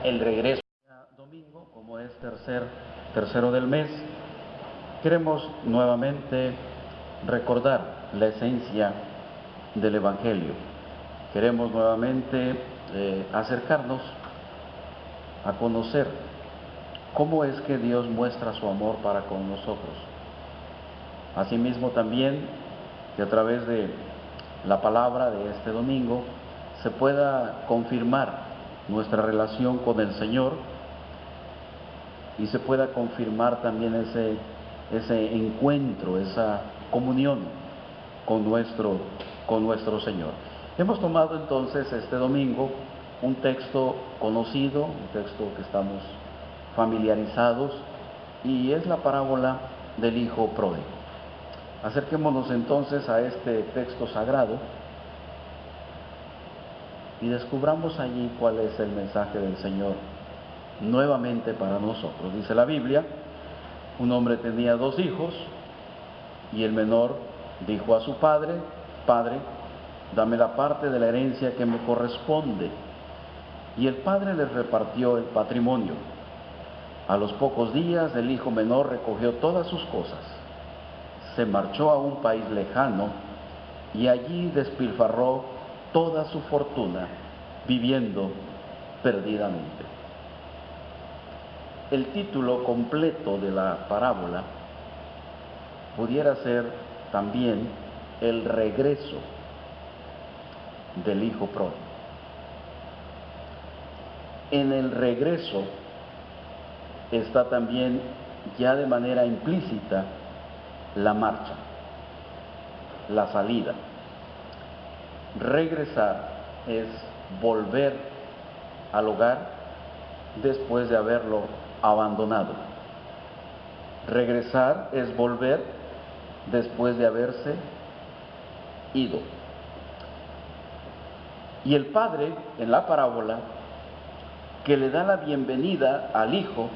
el regreso. Domingo, como es tercero del mes, queremos nuevamente recordar la esencia del Evangelio. Queremos nuevamente acercarnos a conocer cómo es que Dios muestra su amor para con nosotros. Asimismo también que a través de la palabra de este domingo se pueda confirmar nuestra relación con el Señor y se pueda confirmar también ese encuentro, esa comunión con nuestro Señor. Hemos tomado entonces este domingo un texto conocido, un texto que estamos familiarizados, y es la parábola del Hijo Pródigo. Acerquémonos entonces a este texto sagrado y descubramos allí cuál es el mensaje del Señor nuevamente para nosotros. Dice la Biblia: un hombre tenía 2 hijos, y el menor dijo a su padre: Padre, dame la parte de la herencia que me corresponde. Y el padre le repartió el patrimonio. A los pocos días el hijo menor recogió todas sus cosas, se marchó a un país lejano y allí despilfarró toda su fortuna, viviendo perdidamente. El título completo de la parábola pudiera ser también el regreso del Hijo Pródigo. En el regreso está también ya de manera implícita la marcha, la salida. Regresar es volver al hogar después de haberlo abandonado. Regresar es volver después de haberse ido. Y el padre, en la parábola, que le da la bienvenida al hijo,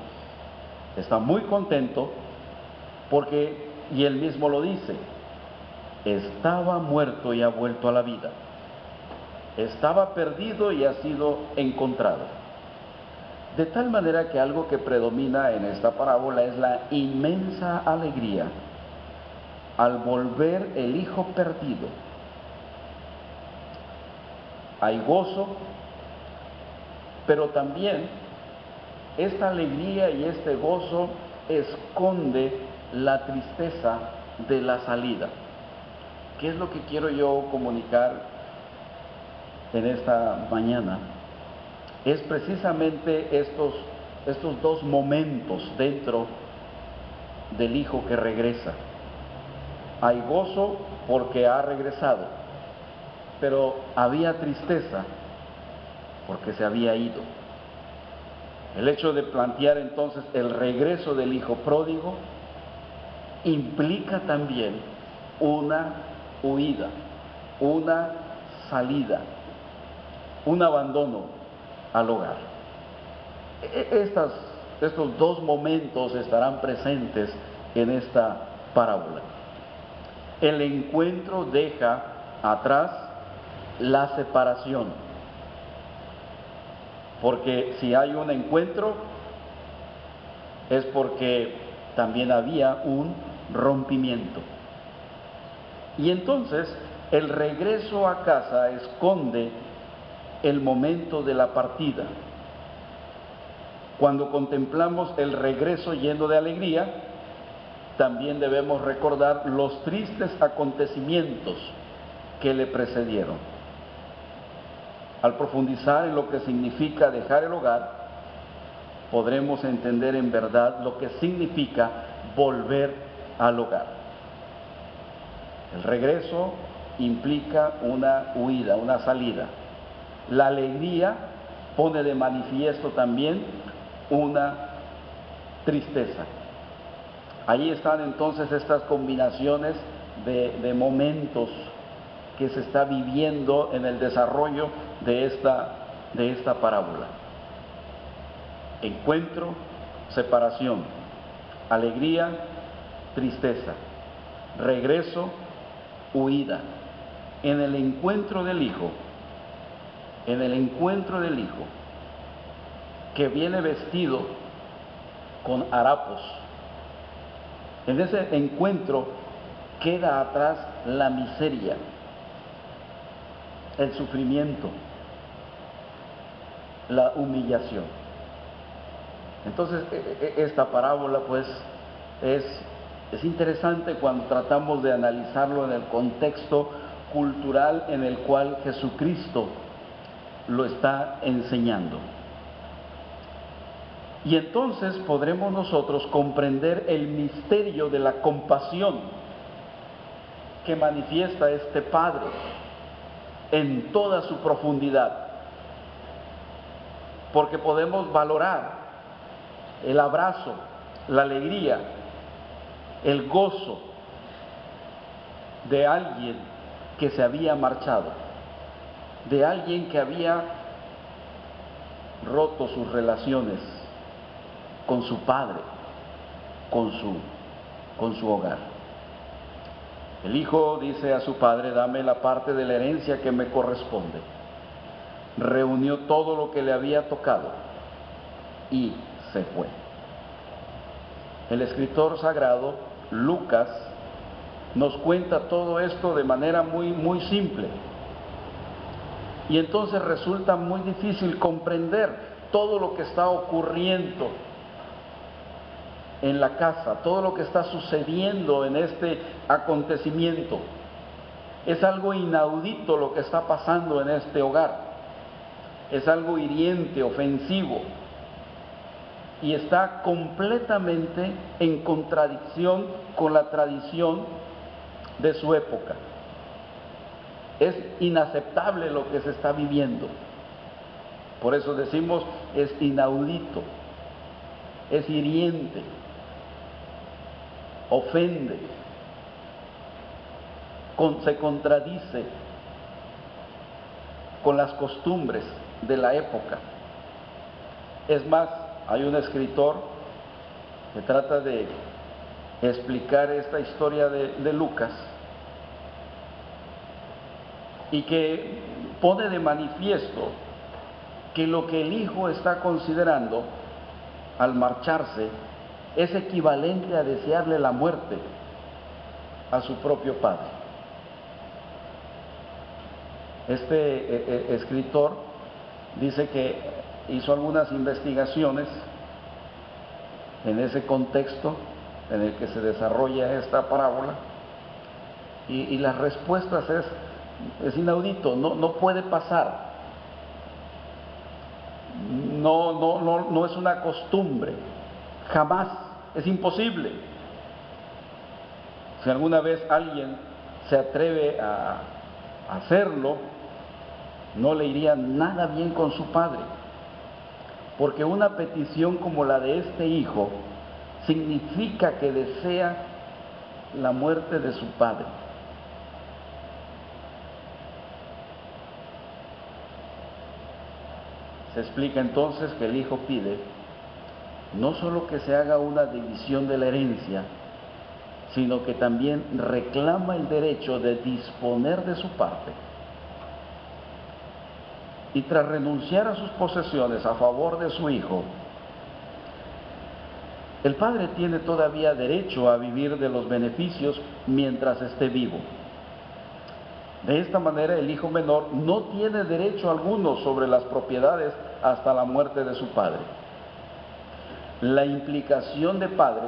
está muy contento porque, y él mismo lo dice, estaba muerto y ha vuelto a la vida. Estaba perdido y ha sido encontrado. De tal manera que algo que predomina en esta parábola es la inmensa alegría al volver el hijo perdido. Hay gozo, pero también esta alegría y este gozo esconde la tristeza de la salida. ¿Qué es lo que quiero yo comunicar en esta mañana? Es precisamente estos 2 momentos dentro del hijo que regresa. Hay gozo porque ha regresado, pero había tristeza porque se había ido. El hecho de plantear entonces el regreso del hijo pródigo implica también una huida, una salida, un abandono al hogar. Estos 2 momentos estarán presentes en esta parábola. El encuentro deja atrás la separación, porque si hay un encuentro es porque también había un rompimiento. Y entonces el regreso a casa esconde el momento de la partida. Cuando contemplamos el regreso lleno de alegría, también debemos recordar los tristes acontecimientos que le precedieron. Al profundizar en lo que significa dejar el hogar, podremos entender en verdad lo que significa volver al hogar. El regreso implica una huida, una salida. La alegría pone de manifiesto también una tristeza. Ahí están entonces estas combinaciones de momentos que se está viviendo en el desarrollo de esta parábola. Encuentro, separación, alegría, tristeza, regreso, huida. En el encuentro del Hijo, que viene vestido con harapos. En ese encuentro queda atrás la miseria, el sufrimiento, la humillación. Entonces, esta parábola pues es interesante cuando tratamos de analizarlo en el contexto cultural en el cual Jesucristo lo está enseñando. Y entonces podremos nosotros comprender el misterio de la compasión que manifiesta este Padre en toda su profundidad, porque podemos valorar el abrazo, la alegría, el gozo de alguien que se había marchado, de alguien que había roto sus relaciones con su padre, con su hogar. El hijo dice a su padre: dame la parte de la herencia que me corresponde. Reunió todo lo que le había tocado y se fue. El escritor sagrado, Lucas, nos cuenta todo esto de manera muy simple. Y entonces resulta muy difícil comprender todo lo que está ocurriendo en la casa, todo lo que está sucediendo en este acontecimiento. Es algo inaudito lo que está pasando en este hogar. Es algo hiriente, ofensivo, y está completamente en contradicción con la tradición de su época. Es inaceptable lo que se está viviendo. Por eso decimos, es inaudito, es hiriente, ofende, se contradice con las costumbres de la época. Es más, hay un escritor que trata de explicar esta historia de Lucas y que pone de manifiesto que lo que el hijo está considerando al marcharse es equivalente a desearle la muerte a su propio padre. Este escritor dice que hizo algunas investigaciones en ese contexto en el que se desarrolla esta parábola y las respuestas es inaudito, no puede pasar, no es una costumbre, jamás, es imposible. Si alguna vez alguien se atreve a hacerlo, no le iría nada bien con su padre, porque una petición como la de este hijo significa que desea la muerte de su padre. Se explica entonces que el hijo pide no solo que se haga una división de la herencia, sino que también reclama el derecho de disponer de su parte. Y tras renunciar a sus posesiones a favor de su hijo, el padre tiene todavía derecho a vivir de los beneficios mientras esté vivo. De esta manera, el hijo menor no tiene derecho alguno sobre las propiedades hasta la muerte de su padre. La implicación de padre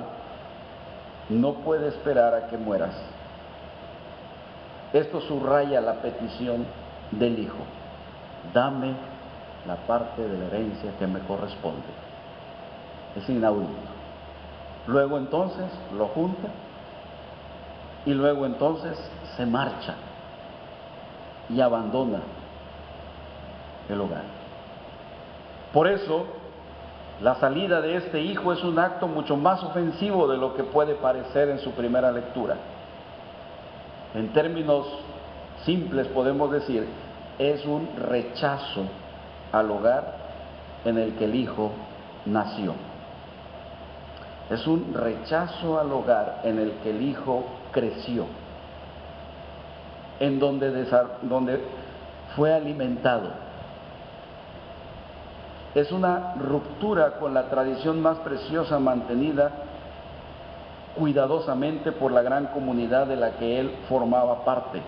no puede esperar a que mueras. Esto subraya la petición del hijo: dame la parte de la herencia que me corresponde. Es inaudito. Luego entonces lo junta y luego entonces se marcha y abandona el hogar. Por eso, la salida de este hijo es un acto mucho más ofensivo de lo que puede parecer en su primera lectura. En términos simples podemos decir, es un rechazo al hogar en el que el hijo nació. Es un rechazo al hogar en el que el hijo creció, en donde fue alimentado. es una ruptura con la tradición más preciosa mantenida cuidadosamente por la gran comunidad de la que él formaba parte.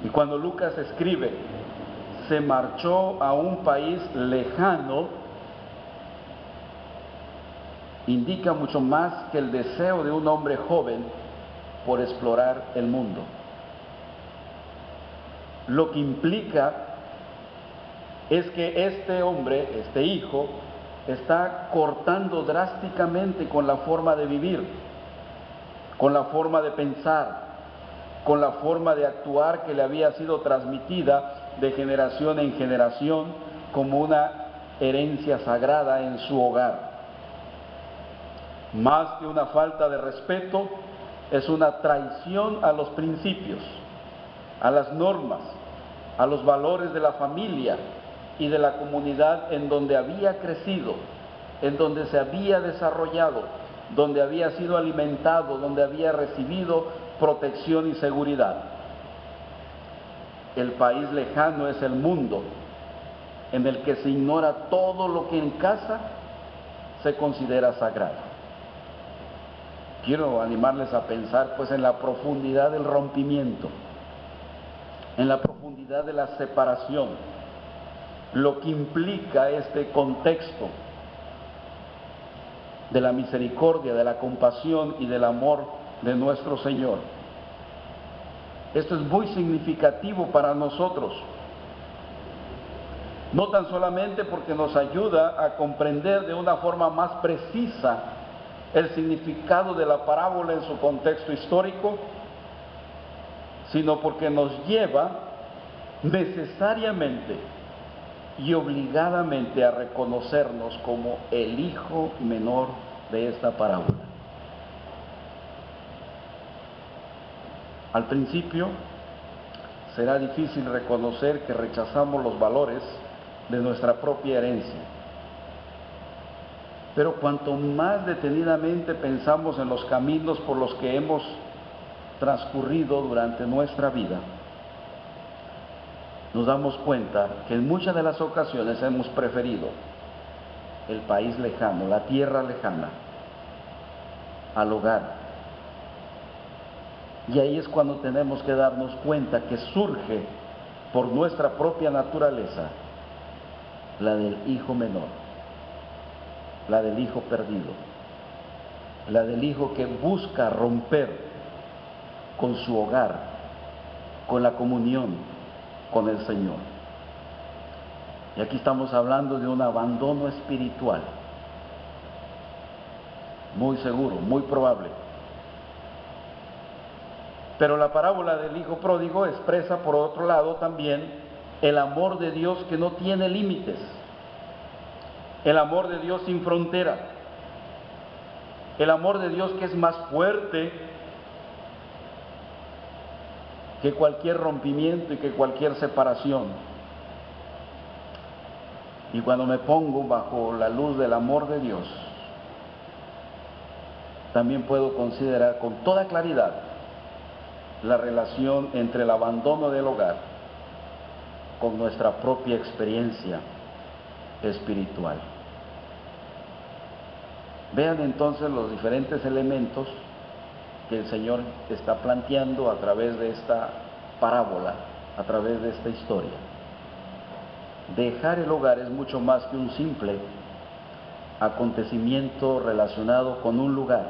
Y cuando Lucas escribe, se marchó a un país lejano, indica mucho más que el deseo de un hombre joven por explorar el mundo. Lo que implica es que este hombre, este hijo, está cortando drásticamente con la forma de vivir, con la forma de pensar, con la forma de actuar que le había sido transmitida de generación en generación como una herencia sagrada en su hogar. Más que una falta de respeto, es una traición a los principios, a las normas, a los valores de la familia y de la comunidad en donde había crecido, en donde se había desarrollado, donde había sido alimentado, donde había recibido protección y seguridad. El país lejano es el mundo en el que se ignora todo lo que en casa se considera sagrado. Quiero animarles a pensar pues en la profundidad del rompimiento, en la profundidad de la separación, lo que implica este contexto de la misericordia, de la compasión y del amor de nuestro Señor. Esto es muy significativo para nosotros, no tan solamente porque nos ayuda a comprender de una forma más precisa el significado de la parábola en su contexto histórico, sino porque nos lleva necesariamente y obligadamente a reconocernos como el hijo menor de esta parábola. Al principio será difícil reconocer que rechazamos los valores de nuestra propia herencia, pero cuanto más detenidamente pensamos en los caminos por los que hemos transcurrido durante nuestra vida, nos damos cuenta que en muchas de las ocasiones hemos preferido el país lejano, la tierra lejana, al hogar. Y ahí es cuando tenemos que darnos cuenta que surge por nuestra propia naturaleza la del hijo menor, la del hijo perdido, la del hijo que busca romper con su hogar, con la comunión con el Señor. Y aquí estamos hablando de un abandono espiritual, muy seguro, muy probable. Pero la parábola del hijo pródigo expresa, por otro lado, también el amor de Dios que no tiene límites, el amor de Dios sin frontera, el amor de Dios que es más fuerte que cualquier rompimiento y que cualquier separación. Y cuando me pongo bajo la luz del amor de Dios, también puedo considerar con toda claridad la relación entre el abandono del hogar con nuestra propia experiencia espiritual. Vean entonces los diferentes elementos que el Señor está planteando a través de esta parábola, a través de esta historia. Dejar el hogar es mucho más que un simple acontecimiento relacionado con un lugar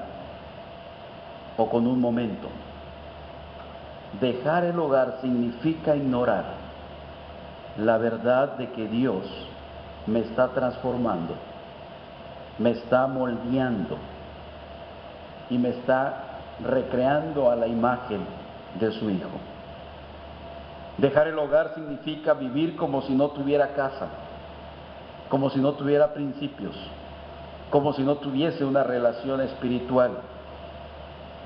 o con un momento. Dejar el hogar significa ignorar la verdad de que Dios me está transformando, me está moldeando y me está recreando a la imagen de su Hijo. Dejar el hogar significa vivir como si no tuviera casa, como si no tuviera principios, como si no tuviese una relación espiritual,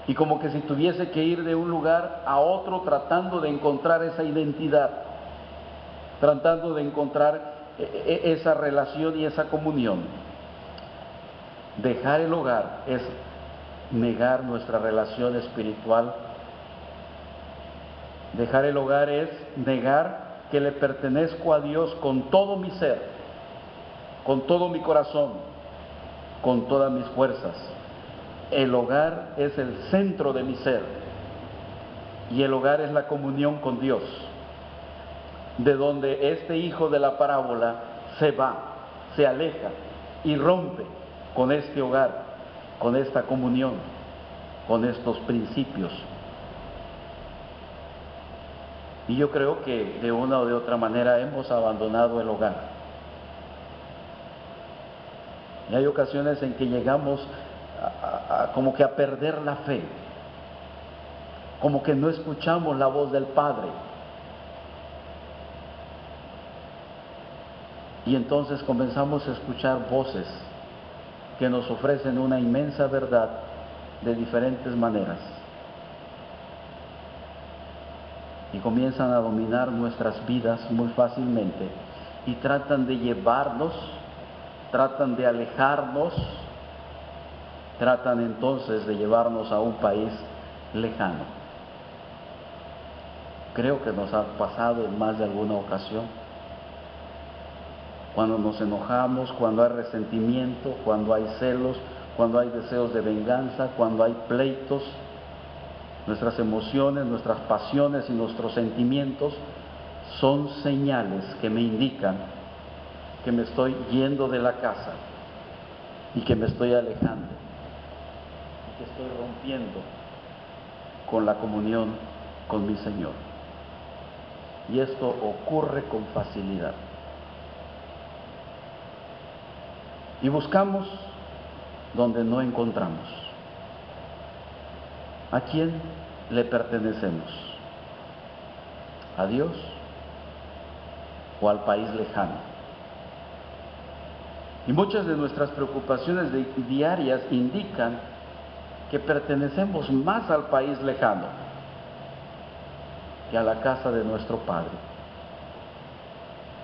y como que si tuviese que ir de un lugar a otro tratando de encontrar esa identidad, tratando de encontrar esa relación y esa comunión. Dejar el hogar es negar nuestra relación espiritual. Dejar el hogar es negar que le pertenezco a Dios con todo mi ser, con todo mi corazón, con todas mis fuerzas. El hogar es el centro de mi ser y el hogar es la comunión con Dios, de donde este hijo de la parábola se va, se aleja y rompe con este hogar, con esta comunión, con estos principios. Y yo creo que de una o de otra manera hemos abandonado el hogar. Y hay ocasiones en que llegamos como que a perder la fe, como que no escuchamos la voz del Padre. Y entonces comenzamos a escuchar voces que nos ofrecen una inmensa verdad de diferentes maneras. Y comienzan a dominar nuestras vidas muy fácilmente y tratan de llevarnos, tratan de alejarnos, tratan entonces de llevarnos a un país lejano. Creo que nos ha pasado en más de alguna ocasión. Cuando nos enojamos, cuando hay resentimiento, cuando hay celos, cuando hay deseos de venganza, cuando hay pleitos, nuestras emociones, nuestras pasiones y nuestros sentimientos son señales que me indican que me estoy yendo de la casa y que me estoy alejando y que estoy rompiendo con la comunión con mi Señor. Y esto ocurre con facilidad. Y buscamos donde no encontramos. ¿A quién le pertenecemos? ¿A Dios o al país lejano? Y muchas de nuestras preocupaciones diarias indican que pertenecemos más al país lejano que a la casa de nuestro Padre.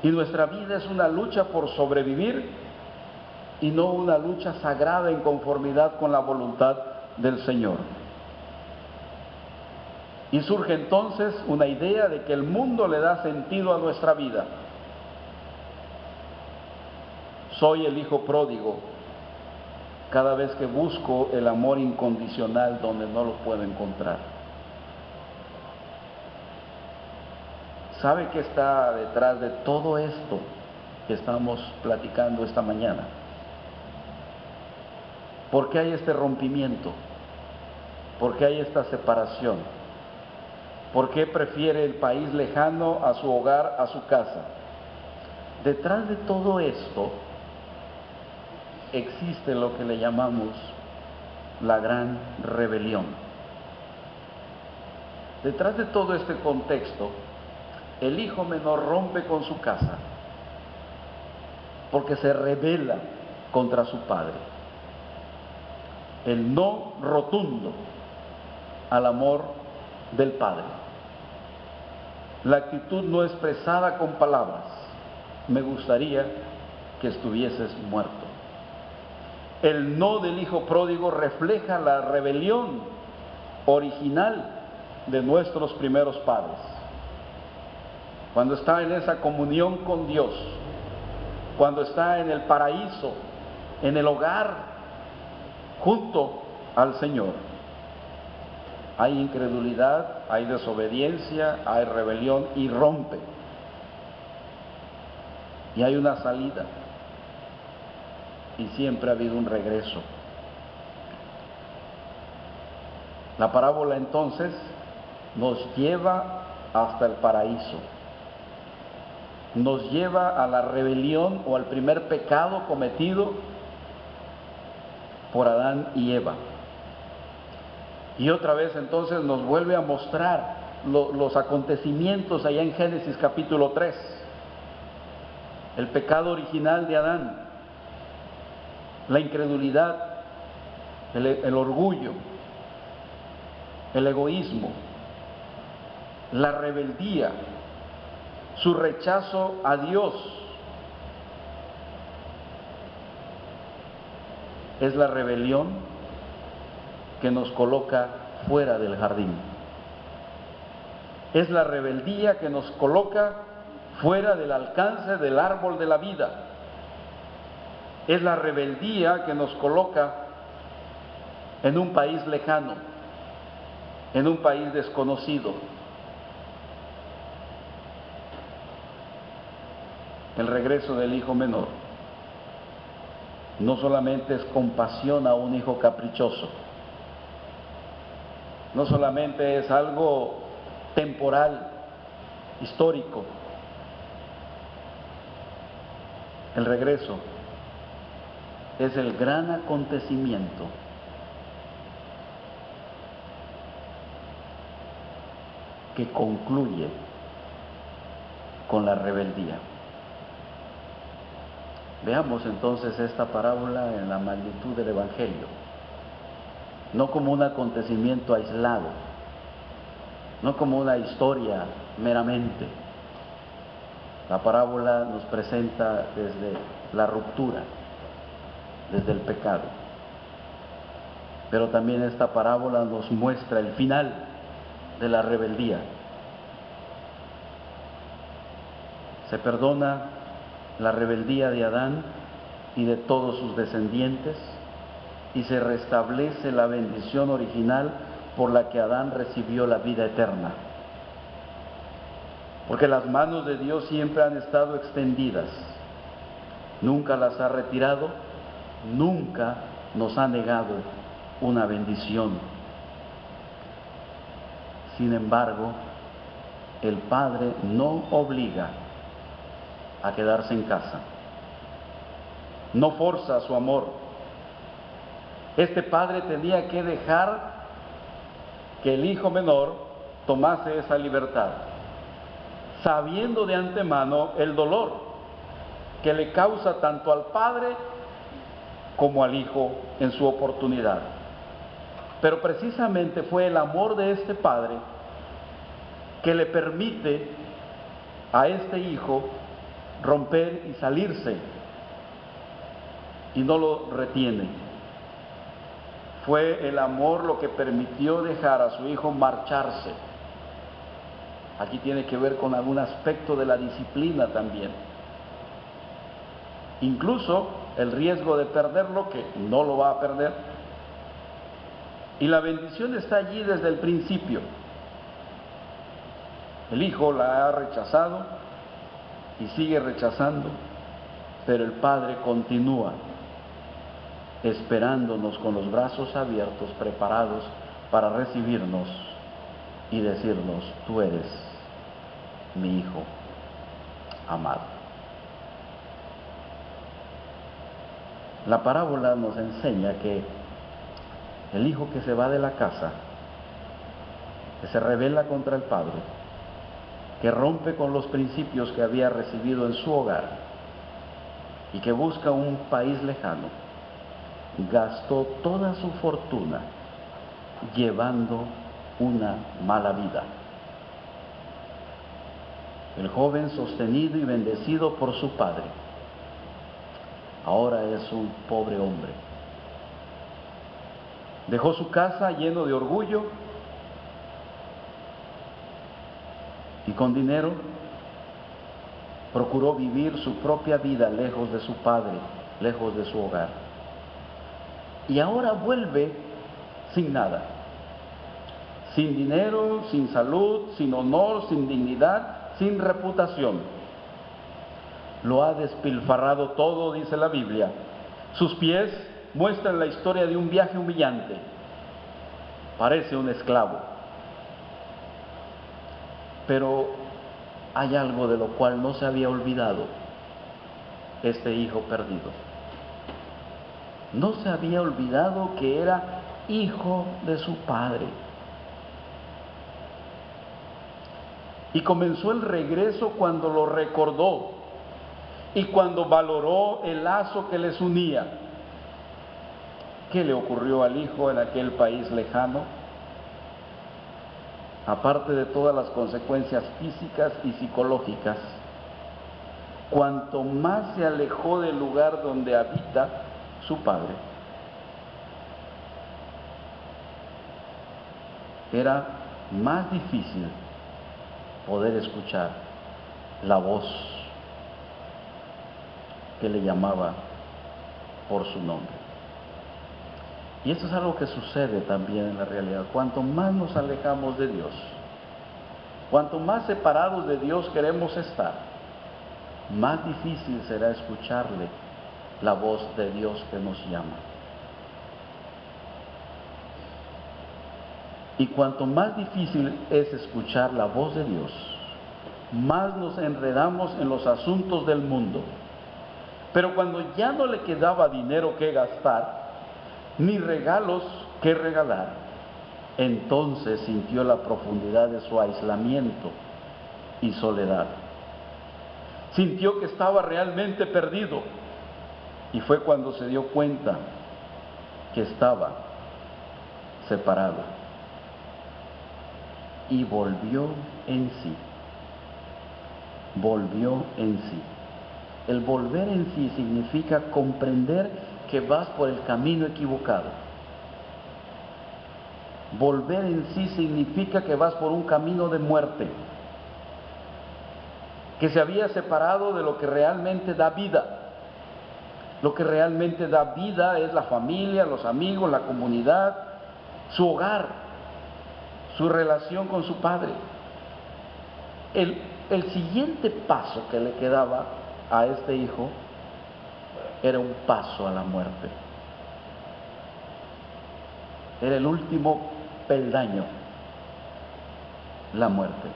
Y nuestra vida es una lucha por sobrevivir y no una lucha sagrada en conformidad con la voluntad del Señor. Y surge entonces una idea de que el mundo le da sentido a nuestra vida. Soy el hijo pródigo cada vez que busco el amor incondicional donde no lo puedo encontrar. ¿Sabe qué está detrás de todo esto que estamos platicando esta mañana? ¿Por qué hay este rompimiento? ¿Por qué hay esta separación? ¿Por qué prefiere el país lejano a su hogar, a su casa? Detrás de todo esto existe lo que le llamamos la gran rebelión. Detrás de todo este contexto, el hijo menor rompe con su casa porque se rebela contra su padre. El no rotundo al amor del Padre. La actitud no expresada con palabras: me gustaría que estuvieses muerto. El no del hijo pródigo refleja la rebelión original de nuestros primeros padres. Cuando está en esa comunión con Dios, cuando está en el paraíso, en el hogar, junto al Señor, hay incredulidad, hay desobediencia, hay rebelión y rompe. Y hay una salida. Y siempre ha habido un regreso. La parábola entonces nos lleva hasta el paraíso. Nos lleva a la rebelión o al primer pecado cometido por Adán y Eva. Y otra vez entonces nos vuelve a mostrar los acontecimientos allá en Génesis capítulo 3. El pecado original de Adán, la incredulidad, el orgullo, el egoísmo, la rebeldía, su rechazo a Dios. Es la rebelión que nos coloca fuera del jardín. Es la rebeldía que nos coloca fuera del alcance del árbol de la vida. Es la rebeldía que nos coloca en un país lejano, en un país desconocido. El regreso del hijo menor no solamente es compasión a un hijo caprichoso, no solamente es algo temporal, histórico. El regreso es el gran acontecimiento que concluye con la rebeldía. Veamos entonces esta parábola en la magnitud del Evangelio, no como un acontecimiento aislado, no como una historia meramente. La parábola nos presenta desde la ruptura, desde el pecado. Pero también esta parábola nos muestra el final de la rebeldía. Se perdona la rebeldía de Adán y de todos sus descendientes y se restablece la bendición original por la que Adán recibió la vida eterna. Porque las manos de Dios siempre han estado extendidas, nunca las ha retirado, nunca nos ha negado una bendición. Sin embargo, el Padre no obliga a quedarse en casa, no forza su amor. Este padre tenía que dejar que el hijo menor tomase esa libertad, sabiendo de antemano el dolor que le causa tanto al padre como al hijo en su oportunidad. Pero precisamente fue el amor de este padre que le permite a este hijo romper y salirse, y no lo retiene. Fue el amor lo que permitió dejar a su hijo marcharse. Aquí tiene que ver con algún aspecto de la disciplina también. Incluso el riesgo de perderlo, que no lo va a perder. Y la bendición está allí desde el principio. El hijo la ha rechazado y sigue rechazando, pero el Padre continúa esperándonos con los brazos abiertos, preparados para recibirnos y decirnos: tú eres mi hijo amado. La parábola nos enseña que el hijo que se va de la casa, que se rebela contra el padre, que rompe con los principios que había recibido en su hogar y que busca un país lejano, gastó toda su fortuna llevando una mala vida. El joven, sostenido y bendecido por su padre, ahora es un pobre hombre. Dejó su casa lleno de orgullo y con dinero procuró vivir su propia vida lejos de su padre, lejos de su hogar. Y ahora vuelve sin nada, sin dinero, sin salud, sin honor, sin dignidad, sin reputación. Lo ha despilfarrado todo, dice la Biblia. Sus pies muestran la historia de un viaje humillante. Parece un esclavo. Pero hay algo de lo cual no se había olvidado este hijo perdido. No se había olvidado que era hijo de su padre. Y comenzó el regreso cuando lo recordó y cuando valoró el lazo que les unía. ¿Qué le ocurrió al hijo en aquel país lejano? Aparte de todas las consecuencias físicas y psicológicas, cuanto más se alejó del lugar donde habita su padre, era más difícil poder escuchar la voz que le llamaba por su nombre. Y esto es algo que sucede también en la realidad. Cuanto más nos alejamos de Dios, cuanto más separados de Dios queremos estar, más difícil será escucharle la voz de Dios que nos llama. Y cuanto más difícil es escuchar la voz de Dios, más nos enredamos en los asuntos del mundo. Pero cuando ya no le quedaba dinero que gastar, ni regalos que regalar, entonces sintió la profundidad de su aislamiento y soledad. Sintió que estaba realmente perdido, y fue cuando se dio cuenta que estaba separado. Y volvió en sí. Volvió en sí. El volver en sí significa comprender que vas por el camino equivocado. Volver en sí significa que vas por un camino de muerte, que se había separado de lo que realmente da vida. Lo que realmente da vida es la familia, los amigos, la comunidad, su hogar, su relación con su padre. El siguiente paso que le quedaba a este hijo era un paso a la muerte. Era el último peldaño, la muerte.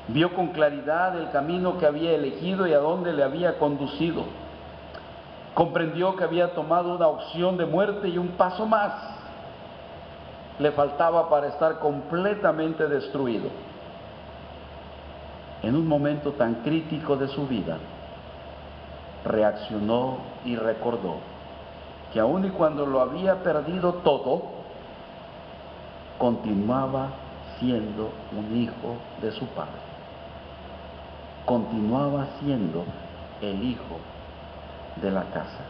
Vio con claridad el camino que había elegido y a dónde le había conducido. Comprendió que había tomado una opción de muerte y un paso más le faltaba para estar completamente destruido. En un momento tan crítico de su vida, reaccionó y recordó que aun y cuando lo había perdido todo, continuaba siendo un hijo de su padre. Continuaba siendo el hijo de la casa.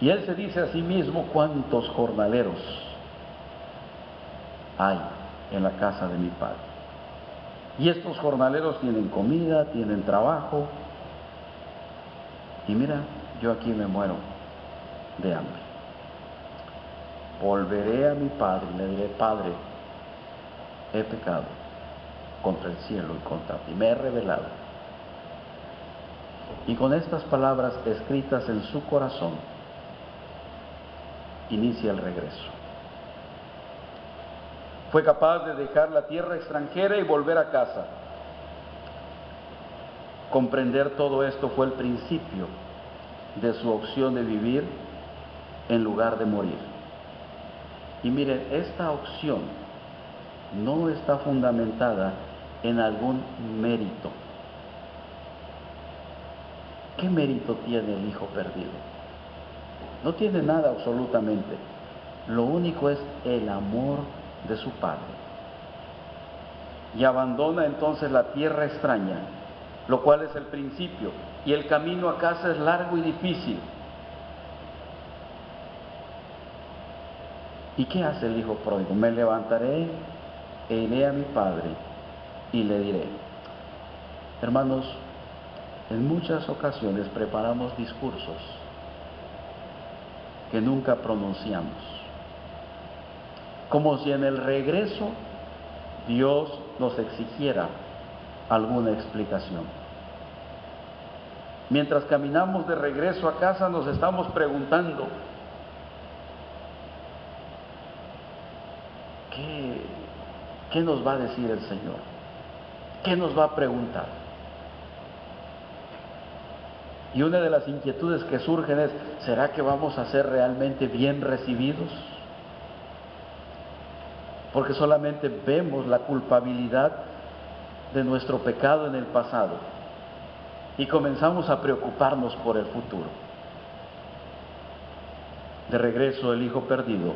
Y él se dice a sí mismo: ¿cuántos jornaleros hay en la casa de mi padre? Y estos jornaleros tienen comida, tienen trabajo, y mira, yo aquí me muero de hambre. Volveré a mi padre y le diré: Padre, he pecado contra el cielo y contra ti, me he rebelado. Y con estas palabras escritas en su corazón, inicia el regreso. Fue capaz de dejar la tierra extranjera y volver a casa. Comprender todo esto fue el principio de su opción de vivir en lugar de morir. Y miren, esta opción no está fundamentada en algún mérito. ¿Qué mérito tiene el hijo perdido? No tiene nada absolutamente. Lo único es el amor de su padre. Y abandona entonces la tierra extraña, lo cual es el principio, y el camino a casa es largo y difícil. ¿Y qué hace el hijo pródigo? Me levantaré e iré a mi padre y le diré. Hermanos, en muchas ocasiones preparamos discursos que nunca pronunciamos, como si en el regreso Dios nos exigiera alguna explicación. Mientras caminamos de regreso a casa nos estamos preguntando: ¿qué nos va a decir el Señor? ¿Qué nos va a preguntar? Y una de las inquietudes que surgen es: ¿será que vamos a ser realmente bien recibidos? Porque solamente vemos la culpabilidad de nuestro pecado en el pasado y comenzamos a preocuparnos por el futuro. De regreso, el hijo perdido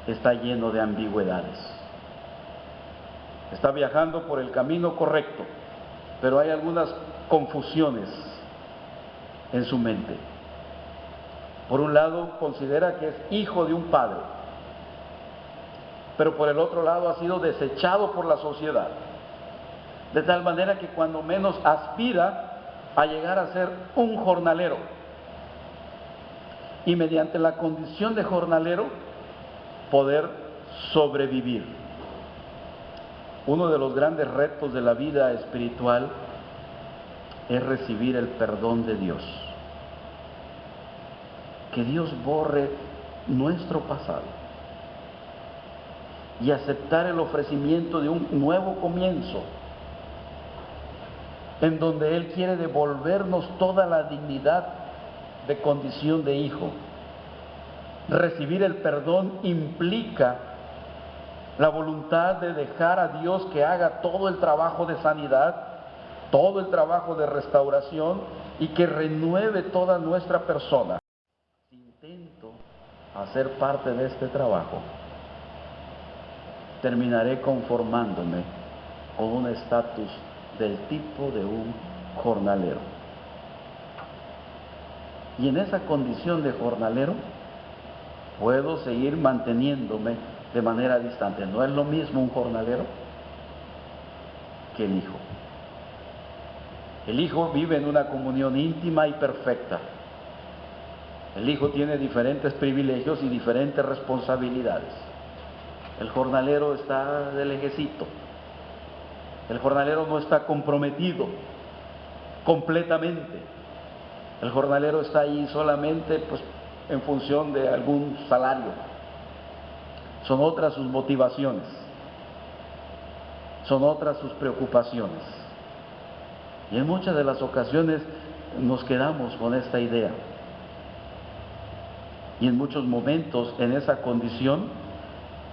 está lleno de ambigüedades. Está viajando por el camino correcto, pero hay algunas confusiones en su mente. Por un lado, considera que es hijo de un padre, pero por el otro lado ha sido desechado por la sociedad. de tal manera que cuando menos aspira a llegar a ser un jornalero. Y mediante la condición de jornalero, poder sobrevivir. Uno de los grandes retos de la vida espiritual es recibir el perdón de Dios. Que Dios borre nuestro pasado y aceptar el ofrecimiento de un nuevo comienzo, en donde Él quiere devolvernos toda la dignidad de condición de hijo. Recibir el perdón implica la voluntad de dejar a Dios que haga todo el trabajo de sanidad, todo el trabajo de restauración y que renueve toda nuestra persona. Si intento hacer parte de este trabajo, terminaré conformándome con un estatus del tipo de un jornalero. Y en esa condición de jornalero puedo seguir manteniéndome de manera distante. No es lo mismo un jornalero que el hijo. El hijo vive en una comunión íntima y perfecta. El hijo tiene diferentes privilegios y diferentes responsabilidades. El jornalero está de lejecito. El jornalero no está comprometido completamente. El jornalero está ahí solamente en función de algún salario. Son otras sus motivaciones, son otras sus preocupaciones. Y en muchas de las ocasiones nos quedamos con esta idea. Y en muchos momentos en esa condición,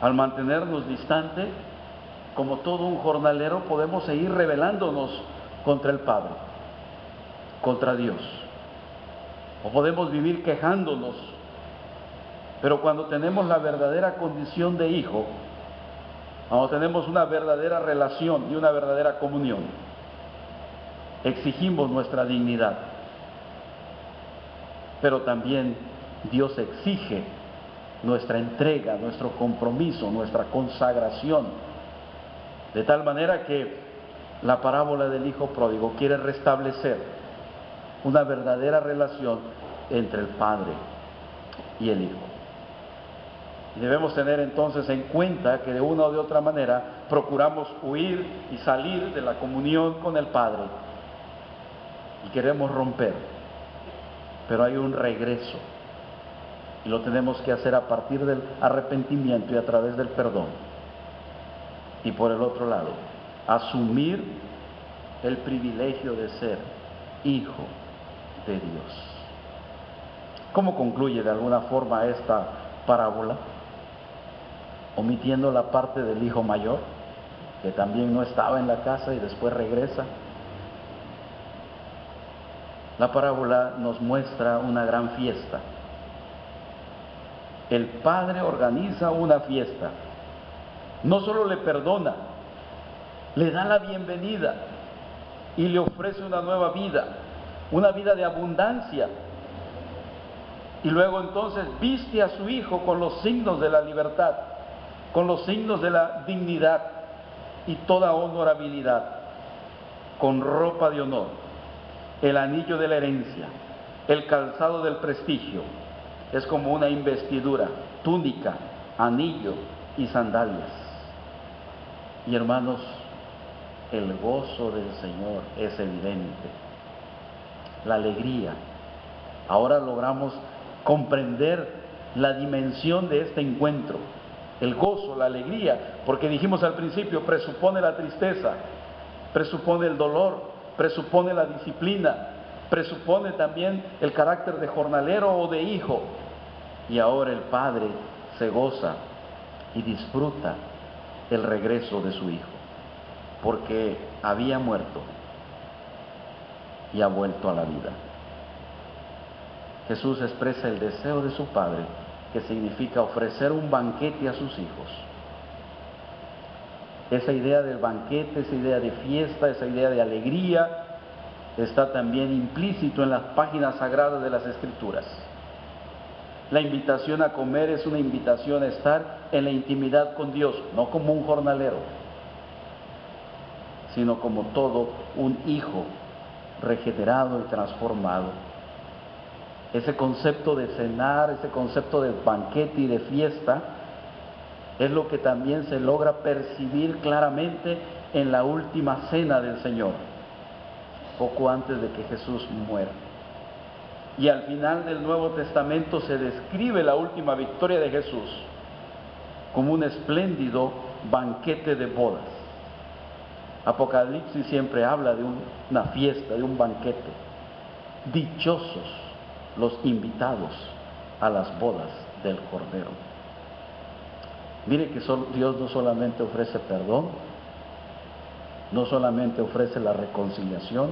al mantenernos distante, como todo un jornalero, podemos seguir rebelándonos contra el Padre, contra Dios. O podemos vivir quejándonos. Pero cuando tenemos la verdadera condición de hijo, cuando tenemos una verdadera relación y una verdadera comunión, exigimos nuestra dignidad. Pero también Dios exige nuestra entrega, nuestro compromiso, nuestra consagración. De tal manera que la parábola del hijo pródigo quiere restablecer una verdadera relación entre el Padre y el Hijo. Y debemos tener entonces en cuenta que de una o de otra manera procuramos huir y salir de la comunión con el Padre y queremos romper, pero hay un regreso y lo tenemos que hacer a partir del arrepentimiento y a través del perdón. Y por el otro lado, asumir el privilegio de ser hijo de Dios. ¿Cómo concluye de alguna forma esta parábola? Omitiendo la parte del hijo mayor, que también no estaba en la casa y después regresa. La parábola nos muestra una gran fiesta. El padre organiza una fiesta. No solo le perdona, le da la bienvenida y le ofrece una nueva vida, una vida de abundancia. Y luego entonces viste a su hijo con los signos de la libertad, con los signos de la dignidad y toda honorabilidad, con ropa de honor, el anillo de la herencia, el calzado del prestigio. Es como una investidura, túnica, anillo y sandalias. Y hermanos, el gozo del Señor es evidente, la alegría. Ahora logramos comprender la dimensión de este encuentro, el gozo, la alegría, porque dijimos al principio, presupone la tristeza, presupone el dolor, presupone la disciplina, presupone también el carácter de jornalero o de hijo. Y ahora el Padre se goza y disfruta el regreso de su hijo, porque había muerto y ha vuelto a la vida. Jesús expresa el deseo de su Padre, que significa ofrecer un banquete a sus hijos. Esa idea del banquete, esa idea de fiesta, esa idea de alegría, está también implícito en las páginas sagradas de las Escrituras. La invitación a comer es una invitación a estar en la intimidad con Dios, no como un jornalero, sino como todo un hijo regenerado y transformado. Ese concepto de cenar, ese concepto de banquete y de fiesta, es lo que también se logra percibir claramente en la última cena del Señor, poco antes de que Jesús muera. Y al final del Nuevo Testamento se describe la última victoria de Jesús como un espléndido banquete de bodas. Apocalipsis siempre habla de una fiesta, de un banquete. Dichosos los invitados a las bodas del Cordero. Mire que Dios no solamente ofrece perdón, no solamente ofrece la reconciliación,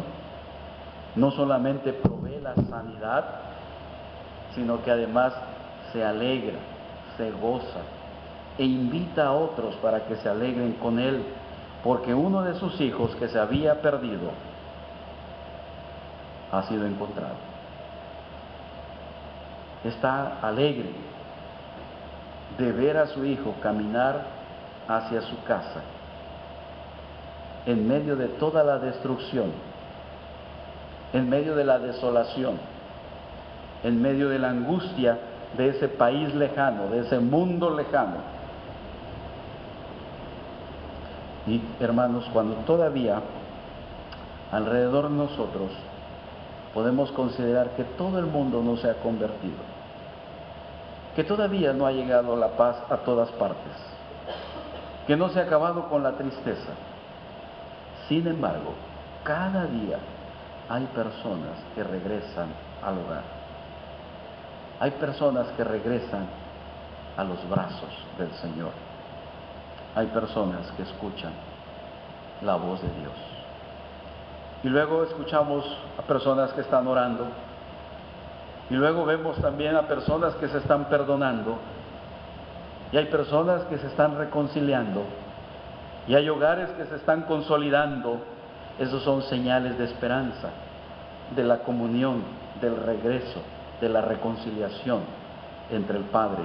no solamente provee la sanidad, sino que además se alegra, se goza e invita a otros para que se alegren con Él, porque uno de sus hijos que se había perdido ha sido encontrado. Está alegre de ver a su hijo caminar hacia su casa en medio de toda la destrucción, en medio de la desolación, en medio de la angustia de ese país lejano, de ese mundo lejano. Y hermanos, cuando todavía alrededor de nosotros podemos considerar que todo el mundo no se ha convertido, que todavía no ha llegado la paz a todas partes, que no se ha acabado con la tristeza. Sin embargo, cada día hay personas que regresan al hogar. Hay personas que regresan a los brazos del Señor. Hay personas que escuchan la voz de Dios. Y luego escuchamos a personas que están orando. Y luego vemos también a personas que se están perdonando. Y hay personas que se están reconciliando. Y hay hogares que se están consolidando. Esos son señales de esperanza, de la comunión, del regreso, de la reconciliación entre el Padre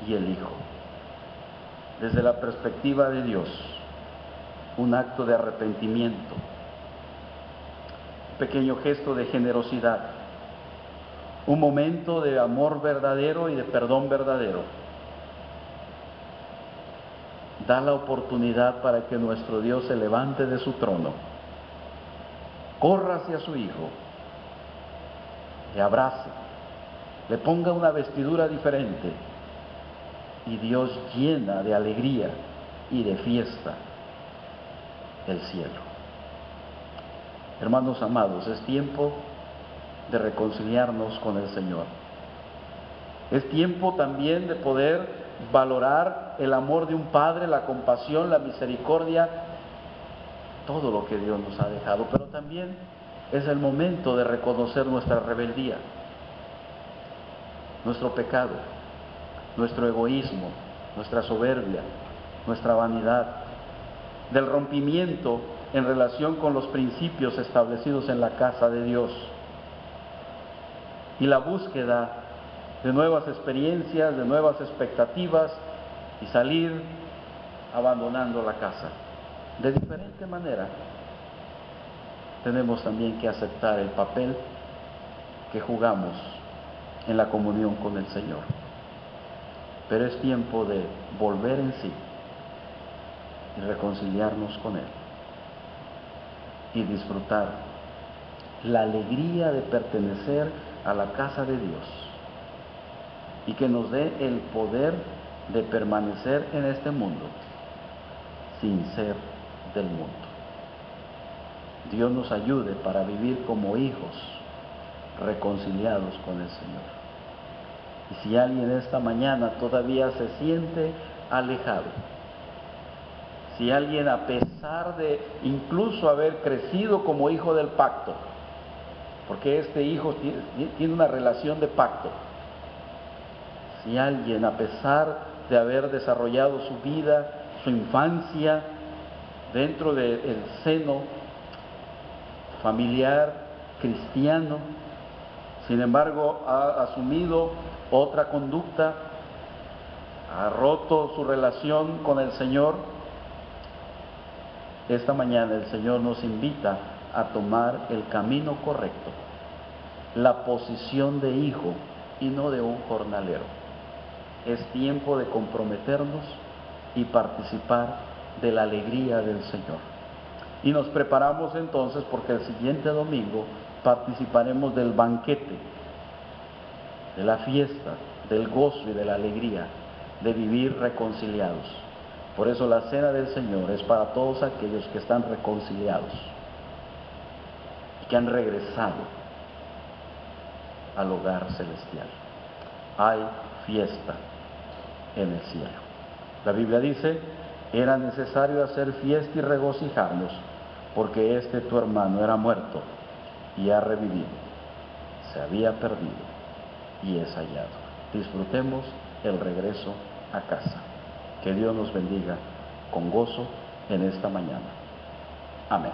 y el Hijo. Desde la perspectiva de Dios, un acto de arrepentimiento, un pequeño gesto de generosidad, un momento de amor verdadero y de perdón verdadero, da la oportunidad para que nuestro Dios se levante de su trono, corra hacia su Hijo, le abrace, le ponga una vestidura diferente, y Dios llena de alegría y de fiesta el cielo. Hermanos amados, es tiempo de reconciliarnos con el Señor. Es tiempo también de poder valorar el amor de un Padre, la compasión, la misericordia, todo lo que Dios nos ha dejado, pero también es el momento de reconocer nuestra rebeldía, nuestro pecado, nuestro egoísmo, nuestra soberbia, nuestra vanidad, del rompimiento en relación con los principios establecidos en la casa de Dios y la búsqueda de nuevas experiencias, de nuevas expectativas y salir abandonando la casa. De diferente manera, tenemos también que aceptar el papel que jugamos en la comunión con el Señor. Pero es tiempo de volver en sí y reconciliarnos con Él y disfrutar la alegría de pertenecer a la casa de Dios y que nos dé el poder de permanecer en este mundo sin ser del mundo. Dios nos ayude para vivir como hijos reconciliados con el Señor. Y si alguien esta mañana todavía se siente alejado, si alguien a pesar de incluso haber crecido como hijo del pacto, porque este hijo tiene una relación de pacto, si alguien a pesar de haber desarrollado su vida, su infancia, dentro del seno familiar cristiano, sin embargo ha asumido otra conducta, ha roto su relación con el Señor, Esta mañana el Señor nos invita a tomar el camino correcto, la posición de hijo y no de un jornalero. Es tiempo de comprometernos y participar de la alegría del Señor. Y nos preparamos entonces porque el siguiente domingo participaremos del banquete, de la fiesta, del gozo y de la alegría de vivir reconciliados. Por eso la cena del Señor es para todos aquellos que están reconciliados y que han regresado al hogar celestial. Hay fiesta en el cielo. La Biblia dice: era necesario hacer fiesta y regocijarnos, porque este tu hermano era muerto y ha revivido, se había perdido y es hallado. Disfrutemos el regreso a casa. Que Dios nos bendiga con gozo en esta mañana. Amén.